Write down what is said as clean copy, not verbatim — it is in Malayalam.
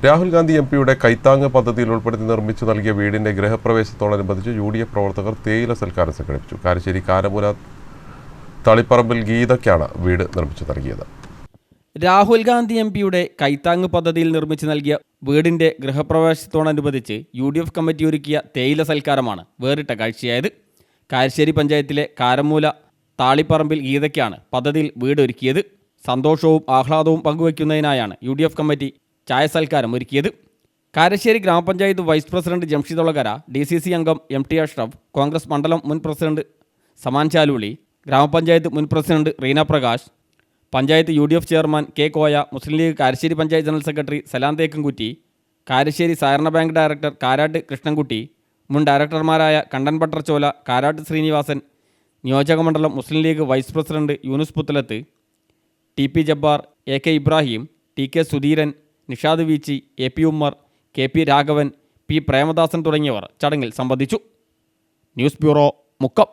രാഹുൽ ഗാന്ധി എംപിയുടെ കൈത്താങ് പദ്ധതിയിൽ ഉൾപ്പെടുത്തി നിർമ്മിച്ചു നൽകിയ വീടിന്റെ ഗൃഹപ്രവേശത്തോടനുബന്ധിച്ച് UDF പ്രവർത്തകർ തേയില സൽക്കാരം സംഘടിപ്പിച്ചു. കാരശ്ശേരി കാരമൂല തളിപ്പറമ്പിൽ ഗീതയ്ക്കാണ് വീട് നിർമ്മിച്ചു നൽകിയത്. രാഹുൽ ഗാന്ധി എംപിയുടെ കൈത്താങ് പദ്ധതിയിൽ നിർമ്മിച്ചു നൽകിയ വീടിന്റെ ഗൃഹപ്രവേശത്തോടനുബന്ധിച്ച് UDF കമ്മിറ്റി ഒരുക്കിയ തേയില സൽക്കാരമാണ് വേറിട്ട കാഴ്ചയായത്. കാരശ്ശേരി പഞ്ചായത്തിലെ കാരമൂല താളിപ്പറമ്പിൽ ഗീതയ്ക്കാണ് പദ്ധതിയിൽ വീടൊരുക്കിയത്. സന്തോഷവും ആഹ്ലാദവും പങ്കുവയ്ക്കുന്നതിനായാണ് UDF കമ്മിറ്റി ചായ സൽക്കാരം ഒരുക്കിയത്. കാരശ്ശേരി ഗ്രാമപഞ്ചായത്ത് vice president Jamshid Olakara, DCC അംഗം MT അഷ്റഫ്, കോൺഗ്രസ് മണ്ഡലം മുൻ പ്രസിഡന്റ് സമാൻ ചാലുളി, ഗ്രാമപഞ്ചായത്ത് മുൻ president Reena Prakash, panchayat UDF chairman K Koya, Muslim League Karassery panchayat general secretary Salam Thekkankutti, Karassery സഹകരണ ബാങ്ക് ഡയറക്ടർ കാരാട്ട് കൃഷ്ണൻകുട്ടി, മുൻ ഡയറക്ടർമാരായ കണ്ടൻ ബട്ടർചോല, കാരാട്ട് ശ്രീനിവാസൻ, നിയോജകമണ്ഡലം Muslim League vice president Yunus Puthalath, TP Jabbar, AK Ibrahim, TK Sudheeran, Nishad Veechi, AP Ummer, KP Raghavan, P Premadasan തുടങ്ങിയവർ ചടങ്ങിൽ സംബന്ധിച്ചു. News bureau, Mukkam.